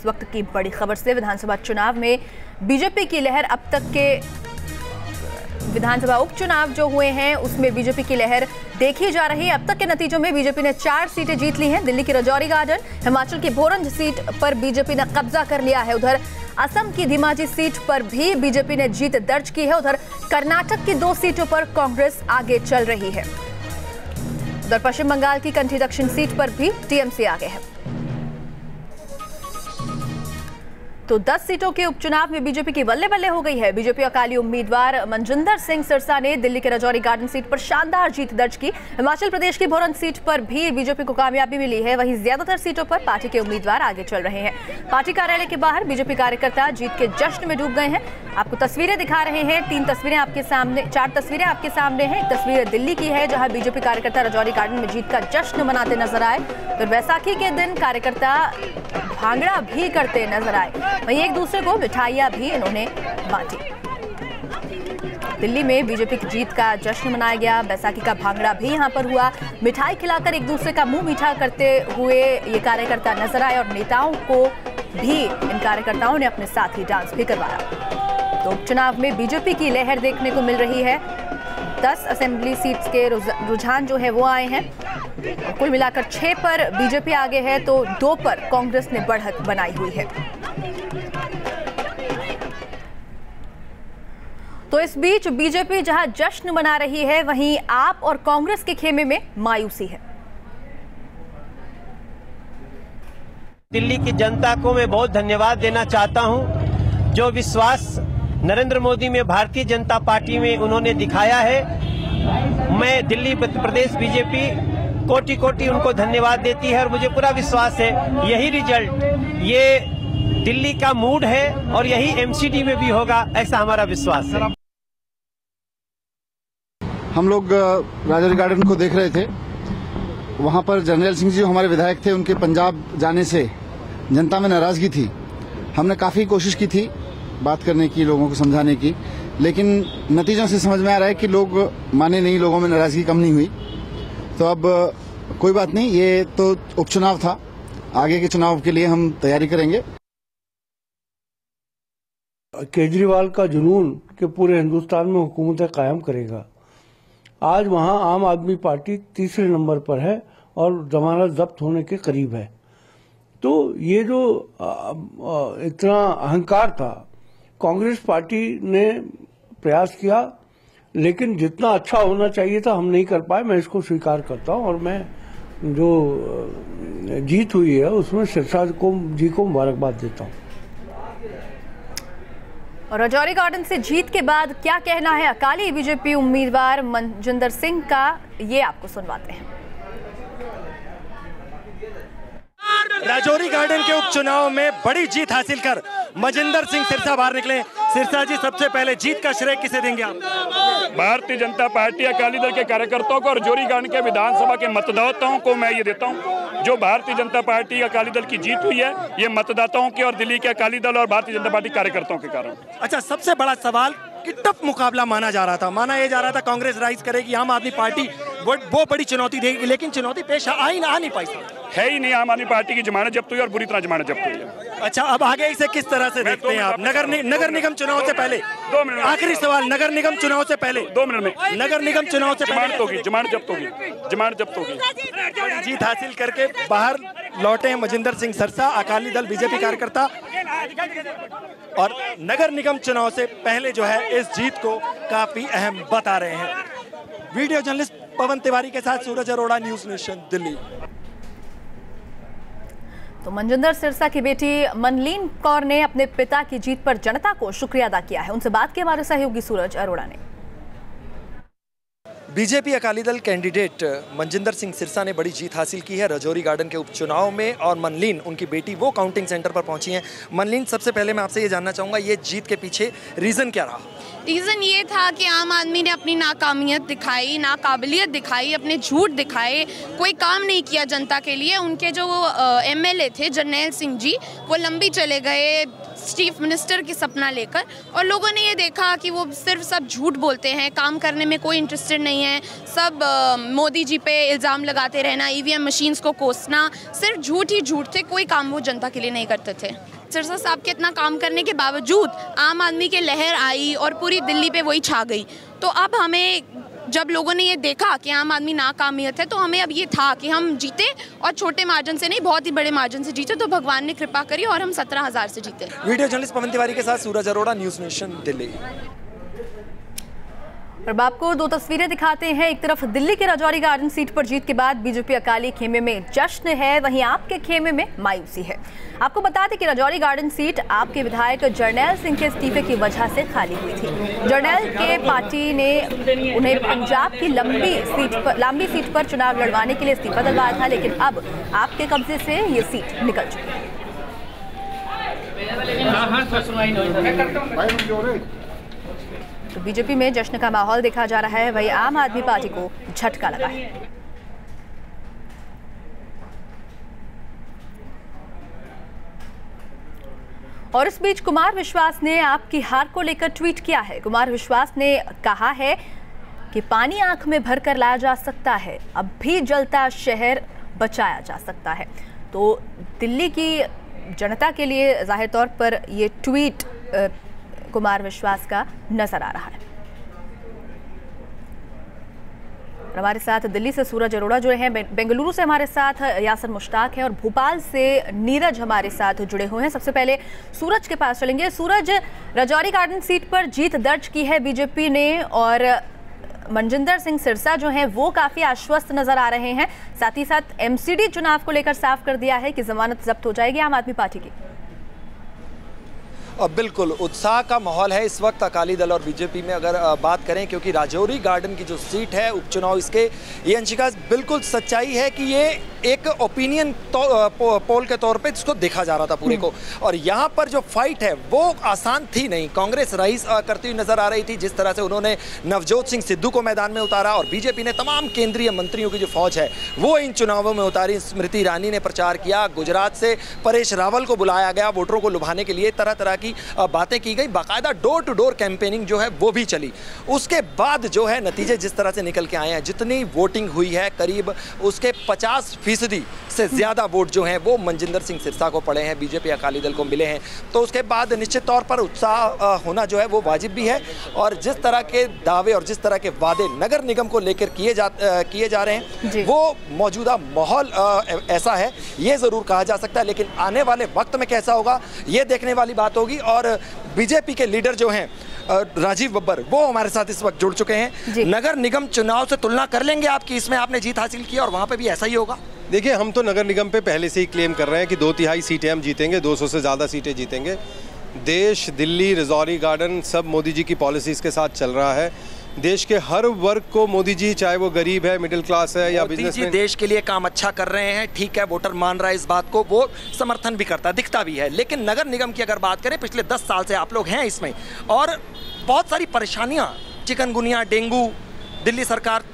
इस वक्त की बड़ी खबर से विधानसभा चुनाव में बीजेपी की लहर अब तक के विधानसभा उपचुनाव जो हुए हैं उसमें बीजेपी की लहर देखी जा रही है। अब तक के नतीजों में बीजेपी ने 4 सीटें जीत ली हैं। दिल्ली की राजौरी गार्डन, हिमाचल की भोरंज सीट पर बीजेपी ने कब्जा कर लिया है। उधर असम की धीमाजी सीट पर भी बीजेपी ने जीत दर्ज की है। उधर कर्नाटक की 2 सीटों पर कांग्रेस आगे चल रही है। उधर पश्चिम बंगाल की कंठी दक्षिण सीट पर भी टीएमसी आगे है। तो 10 सीटों के उपचुनाव में बीजेपी की बल्ले बल्ले हो गई है। बीजेपी अकाली उम्मीदवार मनजिंदर सिंह सिरसा ने दिल्ली के राजौरी गार्डन सीट पर शानदार जीत दर्ज की। हिमाचल प्रदेश की भोरंज सीट पर भी बीजेपी को कामयाबी मिली है। वहीं ज्यादातर सीटों पर पार्टी के उम्मीदवार आगे चल रहे हैं। पार्टी कार्यालय के बाहर बीजेपी कार्यकर्ता जीत के जश्न में डूब गए हैं। आपको तस्वीरें दिखा रहे हैं। 4 तस्वीरें आपके सामने हैं। एक तस्वीर दिल्ली की है जहां बीजेपी कार्यकर्ता राजौरी गार्डन में जीत का जश्न मनाते नजर आए। तो वैसाखी के दिन कार्यकर्ता भांगड़ा भी करते नजर आए। वहीं एक दूसरे को मिठाइयां भी इन्होंने बांटी। दिल्ली में बीजेपी की जीत का जश्न मनाया गया। बैसाखी का भांगड़ा भी यहां पर हुआ। मिठाई खिलाकर एक दूसरे का मुंह मीठा करते हुए ये कार्यकर्ता नजर आए और नेताओं को भी इन कार्यकर्ताओं ने अपने साथ ही डांस भी करवाया। तो उपचुनाव में बीजेपी की लहर देखने को मिल रही है। 10 असेंबली सीट्स के रुझान जो है वो आए हैं। कुल मिलाकर 6 पर बीजेपी आगे है तो 2 पर कांग्रेस ने बढ़त बनाई हुई है। तो इस बीच बीजेपी जहां जश्न मना रही है वहीं आप और कांग्रेस के खेमे में मायूसी है। दिल्ली की जनता को मैं बहुत धन्यवाद देना चाहता हूं। जो विश्वास नरेंद्र मोदी में भारतीय जनता पार्टी में उन्होंने दिखाया है, मैं दिल्ली प्रदेश बीजेपी कोटि कोटि उनको धन्यवाद देती है। और मुझे पूरा विश्वास है यही रिजल्ट, ये दिल्ली का मूड है और यही एमसीडी में भी होगा, ऐसा हमारा विश्वास है। हम लोग राजौरी गार्डन को देख रहे थे। वहां पर जर्नैल सिंह जी हमारे विधायक थे, उनके पंजाब जाने से जनता में नाराजगी थी। हमने काफी कोशिश की थी बात करने की, लोगों को समझाने की, लेकिन नतीजों से समझ में आ रहा है कि लोग माने नहीं, लोगों में नाराजगी कम नहीं हुई। तो अब कोई बात नहीं, ये तो उपचुनाव था, आगे के चुनाव के लिए हम तैयारी करेंगे। केजरीवाल का जुनून कि पूरे हिंदुस्तान में हुकूमतें कायम करेगा, आज वहां आम आदमी पार्टी तीसरे नंबर पर है और जमानत जब्त होने के करीब है। तो ये जो इतना अहंकार था, कांग्रेस पार्टी ने प्रयास किया, लेकिन जितना अच्छा होना चाहिए था हम नहीं कर पाए। मैं इसको स्वीकार करता हूं और मैं जो जीत हुई है उसमें सिरसा जी को मुबारकबाद देता हूं। और राजौरी गार्डन से जीत के बाद क्या कहना है अकाली बीजेपी उम्मीदवार मनजिंदर सिंह का, ये आपको सुनवाते हैं। राजौरी गार्डन के उपचुनाव में बड़ी जीत हासिल कर मनजिंदर सिंह सिरसा बाहर निकले। सिरसा जी, सबसे पहले जीत का श्रेय किसे देंगे आप? भारतीय जनता पार्टी अकाली दल के कार्यकर्ताओं को और राजौरी गार्डन के विधानसभा के मतदाताओं को मैं ये देता हूँ। जो भारतीय जनता पार्टी अकाली दल की जीत हुई है, ये मतदाताओं के और दिल्ली के अकाली दल और भारतीय जनता पार्टी कार्यकर्ताओं के कारण। अच्छा, सबसे बड़ा सवाल कि टफ मुकाबला माना जा रहा था, माना ये जा रहा था कांग्रेस राइज करेगी, आम आदमी पार्टी वो बड़ी चुनौती देगी, लेकिन चुनौती पेश आ नहीं पाई। है ही नहीं, आम आदमी पार्टी की जमानत जब्त हुई और बुरी तरह जमानत जब्त हुई है। अच्छा, अब आगे इसे किस तरह से देखते हैं आप? नगर निगम चुनाव से पहले 2 मिनट, आखिरी सवाल, नगर निगम चुनाव से पहले 2 मिनट में नगर निगम चुनाव से जमानत होगी, जमानत जब्त होगी। बड़ी जीत हासिल करके बाहर लौटे हैं मनजिंदर सिंह सिरसा, अकाली दल बीजेपी कार्यकर्ता, और नगर निगम चुनाव से पहले जो है इस जीत को काफी अहम बता रहे हैं। वीडियो जर्नलिस्ट पवन तिवारी के साथ सूरज अरोड़ा, न्यूज नेशन, दिल्ली। तो मनजिंदर सिरसा की बेटी मनलीन कौर ने अपने पिता की जीत पर जनता को शुक्रिया अदा किया है। उनसे बात की हमारे सहयोगी सूरज अरोड़ा ने। बीजेपी अकाली दल कैंडिडेट मनजिंदर सिंह सिरसा ने बड़ी जीत हासिल की है राजौरी गार्डन के उपचुनाव में, और मनलीन उनकी बेटी वो काउंटिंग सेंटर पर पहुंची हैं। मनलीन, सबसे पहले मैं आपसे ये जानना चाहूँगा, ये जीत के पीछे रीज़न क्या रहा? रीज़न ये था कि आम आदमी ने अपनी नाकामियत दिखाई, नाकाबिलियत दिखाई, अपने झूठ दिखाए, कोई काम नहीं किया जनता के लिए। उनके जो एमएलए थे जर्नैल सिंह जी, वो लंबी चले गए चीफ मिनिस्टर की सपना लेकर, और लोगों ने ये देखा कि वो सिर्फ सब झूठ बोलते हैं, काम करने में कोई इंटरेस्टेड नहीं गई हैं। सब मोदी जी पे इल्ज़ाम लगाते रहना, ईवीएम मशीन्स को कोसना, सिर्फ झूठ ही झूठ थे, कोई काम वो जनता के लिए नहीं करते थे। सिरसा साहब के इतना काम करने के बावजूद आम आदमी की लहर आई और पूरी दिल्ली पे वही छा गई। तो अब हमें, जब लोगों ने ये देखा कि आम आदमी नाकामियत है, तो हमें अब ये था कि हम जीते, और छोटे मार्जिन से नहीं, बहुत ही बड़े मार्जिन से जीते। तो भगवान ने कृपा करी और हम 17,000 से जीते। वीडियो जर्नलिस्ट पवन तिवारी के साथ सूरज अरोड़ा, न्यूज़ नेशन, दिल्ली। अब आपको दो तस्वीरें दिखाते हैं। एक तरफ दिल्ली के राजौरी गार्डन सीट पर जीत के बाद बीजेपी अकाली खेमे में जश्न है, वहीं आपके खेमे में मायूसी है। आपको बता दें कि राजौरी गार्डन सीट आपके विधायक जरनैल सिंह के इस्तीफे की वजह से खाली हुई थी। जरनैल के पार्टी ने उन्हें पंजाब की लंबी सीट पर चुनाव लड़वाने के लिए इस्तीफा दिलवाया था, लेकिन अब आपके कब्जे से ये सीट निकल चुकी है। तो बीजेपी में जश्न का माहौल देखा जा रहा है, वहीं आम आदमी पार्टी को झटका लगा है। और इस बीच कुमार विश्वास ने आपकी हार को लेकर ट्वीट किया है। कुमार विश्वास ने कहा है कि पानी आंख में भरकर लाया जा सकता है, अब भी जलता शहर बचाया जा सकता है। तो दिल्ली की जनता के लिए जाहिर तौर पर ये ट्वीट कुमार विश्वास का नजर आ रहा है। हमारे साथ दिल्ली से सूरज अरोड़ा जुड़े हैं, बेंगलुरु से हमारे साथ यासर मुश्ताक है और भोपाल से नीरज हमारे साथ जुड़े हुए हैं। सबसे पहले सूरज के पास चलेंगे। सूरज, राजौरी गार्डन सीट पर जीत दर्ज की है बीजेपी ने और मनजिंदर सिंह सिरसा जो हैं वो काफी आश्वस्त नजर आ रहे हैं। साथ ही साथ एमसीडी चुनाव को लेकर साफ कर दिया है कि जमानत जब्त हो जाएगी आम आदमी पार्टी की। बिल्कुल उत्साह का माहौल है इस वक्त अकाली दल और बीजेपी में, अगर बात करें, क्योंकि राजौरी गार्डन की जो सीट है उपचुनाव इसके, ये अंशिका बिल्कुल सच्चाई है कि ये एक ओपिनियन पोल के तौर पे इसको देखा जा रहा था पूरे को, और यहाँ पर जो फाइट है वो आसान थी नहीं। कांग्रेस राइज करती हुई नजर आ रही थी, जिस तरह से उन्होंने नवजोत सिंह सिद्धू को मैदान में उतारा, और बीजेपी ने तमाम केंद्रीय मंत्रियों की जो फौज है वो इन चुनावों में उतारी। स्मृति ईरानी ने प्रचार किया, गुजरात से परेश रावल को बुलाया गया वोटरों को लुभाने के लिए, तरह तरह की बातें की गई, बाकायदा डोर टू डोर कैंपेनिंग जो है वो भी चली। उसके बाद जो है नतीजे जिस तरह से निकल के आए हैं, जितनी वोटिंग हुई है करीब उसके 50% से ज़्यादा वोट जो हैं वो मनजिंदर सिंह सिरसा को पड़े हैं, बीजेपी अकाली दल को मिले हैं। तो उसके बाद निश्चित तौर पर उत्साह होना जो है वो वाजिब भी है, और जिस तरह के दावे और जिस तरह के वादे नगर निगम को लेकर किए जा रहे हैं वो मौजूदा माहौल ऐसा है, ये ज़रूर कहा जा सकता है। लेकिन आने वाले वक्त में कैसा होगा ये देखने वाली बात होगी। और बीजेपी के लीडर जो हैं राजीव बब्बर वो हमारे साथ इस वक्त जुड़ चुके हैं। नगर निगम चुनाव से तुलना कर लेंगे आपकी, इसमें आपने जीत हासिल की और वहां पे भी ऐसा ही होगा? देखिए, हम तो नगर निगम पे पहले से ही क्लेम कर रहे हैं कि 2/3 सीटें हम जीतेंगे, 200 से ज़्यादा सीटें जीतेंगे। देश, दिल्ली, राजौरी गार्डन सब मोदी जी की पॉलिसीज़ के साथ चल रहा है। देश के हर वर्ग को मोदी जी, चाहे वो गरीब है, मिडिल क्लास है या बिजनेसमैन, देश के लिए काम अच्छा कर रहे हैं, ठीक है, वोटर मान रहा है इस बात को, वो समर्थन भी करता है, दिखता भी है। लेकिन नगर निगम की अगर बात करें, पिछले 10 साल से आप लोग हैं इसमें, और बहुत सारी परेशानियां, चिकनगुनिया, डेंगू, दिल्ली सरकार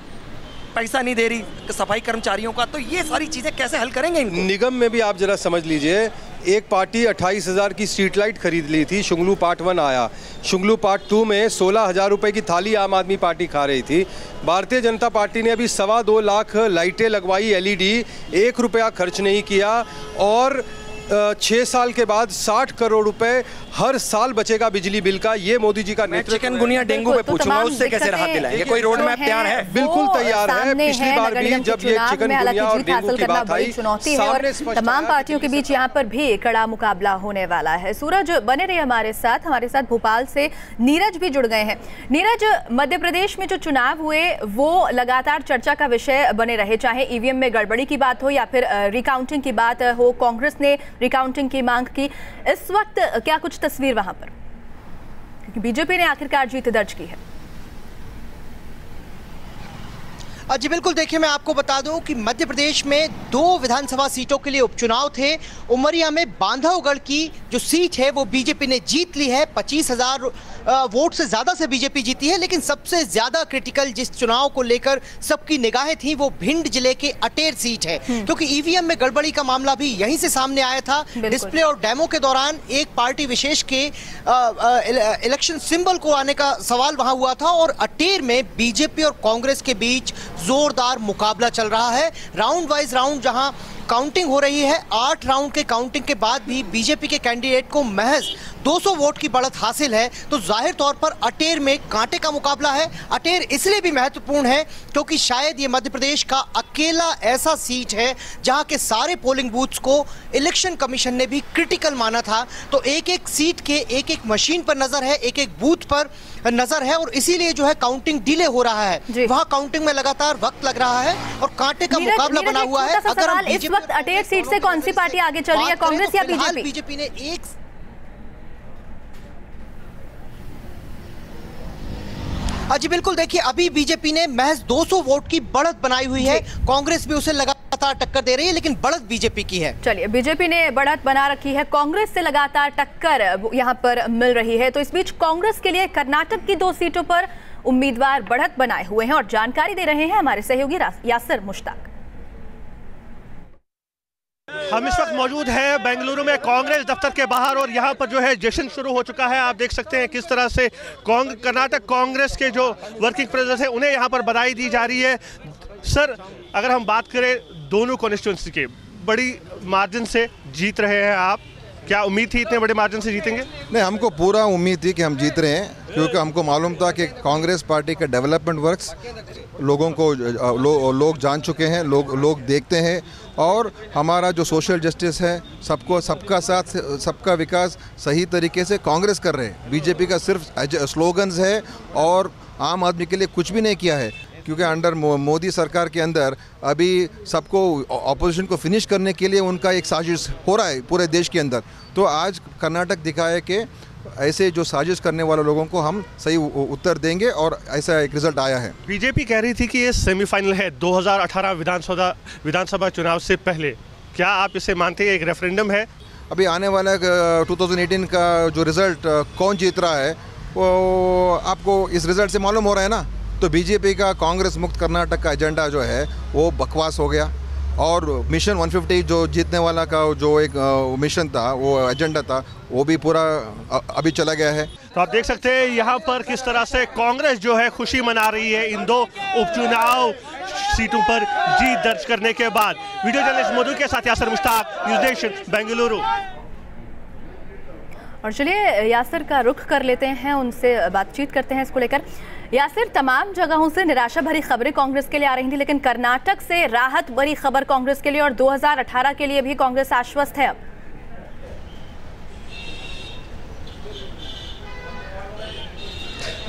पैसा नहीं दे रही सफाई कर्मचारियों का, तो ये सारी चीजें कैसे हल करेंगे इनको? निगम में भी आप जरा समझ लीजिए, एक पार्टी 28,000 की स्ट्रीट लाइट खरीद ली थी, शुंगलू पार्ट 1 आया, शुंगलू पार्ट 2 में 16,000 रुपए की थाली आम आदमी पार्टी खा रही थी। भारतीय जनता पार्टी ने अभी 2.25 लाख लाइटें लगवाई LED, 1 रुपया खर्च नहीं किया, और 6 साल के बाद 60 करोड़ रुपए हर साल बचेगा बिजली बिल का। ये मोदी जी का नेतृत्व। चिकनगुनिया डेंगू पे पूछूंगा, उससे कैसे राहत दिलाएंगे? कोई रोड मैप तैयार है? बिल्कुल तैयार है। पिछली बार भी जब ये चिकनगुनिया और डेंगू की बात आई, चुनौती है और तमाम पार्टियों के बीच यहाँ पर भी कड़ा मुकाबला होने वाला है। सूरज बने रहे हमारे साथ भोपाल से नीरज भी जुड़ गए हैं। नीरज, मध्य प्रदेश में जो चुनाव हुए वो लगातार चर्चा का विषय बने रहे, चाहे ईवीएम में गड़बड़ी की बात हो या फिर रिकाउंटिंग की बात हो। कांग्रेस ने रिकाउंटिंग की मांग की। इस वक्त क्या कुछ तस्वीर वहां पर, क्योंकि बीजेपी ने आखिरकार जीत दर्ज की है? जी बिल्कुल, देखिए मैं आपको बता दूं कि मध्य प्रदेश में 2 विधानसभा सीटों के लिए उपचुनाव थे। उमरिया में बांधवगढ़ की जो सीट है वो बीजेपी ने जीत ली है। 25,000 वोट से ज्यादा से बीजेपी जीती है, लेकिन सबसे ज्यादा क्रिटिकल जिस चुनाव को लेकर सबकी निगाहें थी वो भिंड जिले के अटेर सीट है, क्योंकि ईवीएम में गड़बड़ी का मामला भी यहीं से सामने आया था। डिस्प्ले और डेमो के दौरान एक पार्टी विशेष के इलेक्शन सिंबल को आने का सवाल वहां हुआ था और अटेर में बीजेपी और कांग्रेस के बीच जोरदार मुकाबला चल रहा है। राउंड वाइज राउंड जहां काउंटिंग हो रही है, 8 राउंड के काउंटिंग के बाद भी बीजेपी के कैंडिडेट को महज 200 वोट की बढ़त हासिल है, तो जाहिर तौर पर अटेर में कांटे का मुकाबला है। अटेर इसलिए भी महत्वपूर्ण है क्योंकि शायद ये मध्य प्रदेश का अकेला ऐसा सीट है जहां के सारे पोलिंग बूथ्स को इलेक्शन कमीशन ने भी क्रिटिकल माना था। तो एक एक सीट के एक एक मशीन पर नजर है, एक एक बूथ पर नजर है और इसीलिए जो है काउंटिंग डिले हो रहा है। वहां काउंटिंग में लगातार वक्त लग रहा है और कांटे का मुकाबला बना हुआ है। अगर हम इस वक्त अटेर सीट से कौन सी पार्टी आगे चल रही है, कांग्रेस या बीजेपी? बीजेपी ने एक जी बिल्कुल, देखिए अभी बीजेपी ने महज 200 वोट की बढ़त बनाई हुई है, कांग्रेस भी उसे लगातार टक्कर दे रही है, लेकिन बढ़त बीजेपी की है। चलिए, बीजेपी ने बढ़त बना रखी है, कांग्रेस से लगातार टक्कर यहां पर मिल रही है। तो इस बीच कांग्रेस के लिए कर्नाटक की 2 सीटों पर उम्मीदवार बढ़त बनाए हुए हैं और जानकारी दे रहे हैं हमारे सहयोगी यासिर मुश्ताक। हम इस वक्त मौजूद हैं बेंगलुरु में कांग्रेस दफ्तर के बाहर और यहाँ पर जो है जश्न शुरू हो चुका है। आप देख सकते हैं किस तरह से कर्नाटक कांग्रेस के जो वर्किंग प्रेसिडेंट हैं उन्हें यहाँ पर बधाई दी जा रही है। सर, अगर हम बात करें दोनों कॉन्स्टिट्यूंसी के, बड़ी मार्जिन से जीत रहे हैं आप, क्या उम्मीद थी इतने बड़े मार्जिन से जीतेंगे? नहीं, हमको पूरा उम्मीद थी कि हम जीत रहे हैं, क्योंकि हमको मालूम था कि कांग्रेस पार्टी के डेवलपमेंट वर्क्स लोगों को लोग जान चुके हैं, लोग देखते हैं और हमारा जो सोशल जस्टिस है, सबका साथ सबका विकास सही तरीके से कांग्रेस कर रहे हैं। बीजेपी का सिर्फ स्लोगन्स है और आम आदमी के लिए कुछ भी नहीं किया है, क्योंकि अंडर मोदी सरकार के अंदर अभी सबको ऑपोजिशन को फिनिश करने के लिए उनका एक साजिश हो रहा है पूरे देश के अंदर। तो आज कर्नाटक दिखाया कि ऐसे जो साजिश करने वाले लोगों को हम सही उत्तर देंगे और ऐसा एक रिजल्ट आया है। बीजेपी कह रही थी कि ये सेमीफाइनल है 2018 विधानसभा चुनाव से पहले, क्या आप इसे मानते हैं एक रेफरेंडम है? अभी आने वाला 2018 का जो रिजल्ट कौन जीत रहा है वो आपको इस रिजल्ट से मालूम हो रहा है ना। तो बीजेपी का कांग्रेस मुक्त कर्नाटक का एजेंडा जो है वो बकवास हो गया और मिशन 150 जो जीतने वाला का जो एक मिशन था, वो एजेंडा था, वो भी पूरा अभी चला गया है। तो आप देख सकते हैं यहाँ पर किस तरह से कांग्रेस जो है खुशी मना रही है इन 2 उपचुनाव सीटों पर जीत दर्ज करने के बाद। वीडियो जर्नलिस्ट मधु के साथ यासिर मुश्ताक, न्यूज़ नेशन, बेंगलुरु। और चलिए यासिर का रुख कर लेते हैं, उनसे बातचीत करते हैं इसको लेकर। यासिर, तमाम जगहों से निराशा भरी खबरें कांग्रेस के लिए आ रही थी, लेकिन कर्नाटक से राहत भरी खबर कांग्रेस के लिए और 2018 के लिए भी कांग्रेस आश्वस्त है अब।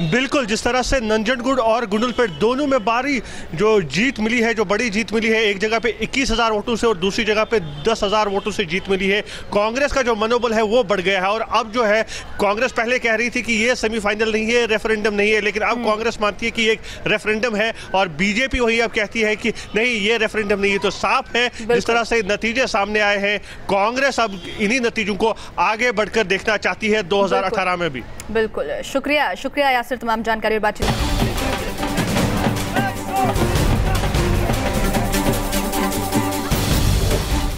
बिल्कुल, जिस तरह से नंजनगुड और गुंडलपेट दोनों में बारी जो जीत मिली है, जो बड़ी जीत मिली है, एक जगह पे 21,000 वोटों से और दूसरी जगह पे 10,000 वोटों से जीत मिली है, कांग्रेस का जो मनोबल है वो बढ़ गया है। और अब जो है कांग्रेस पहले कह रही थी कि ये सेमीफाइनल नहीं है, रेफरेंडम नहीं है, लेकिन अब कांग्रेस मानती है कि एक रेफरेंडम है और बीजेपी वही अब कहती है कि नहीं, ये रेफरेंडम नहीं है। तो साफ है जिस तरह से नतीजे सामने आए हैं, कांग्रेस अब इन्हीं नतीजों को आगे बढ़कर देखना चाहती है 2018 में भी। बिल्कुल, शुक्रिया यासिर तमाम जानकारी और बातचीत।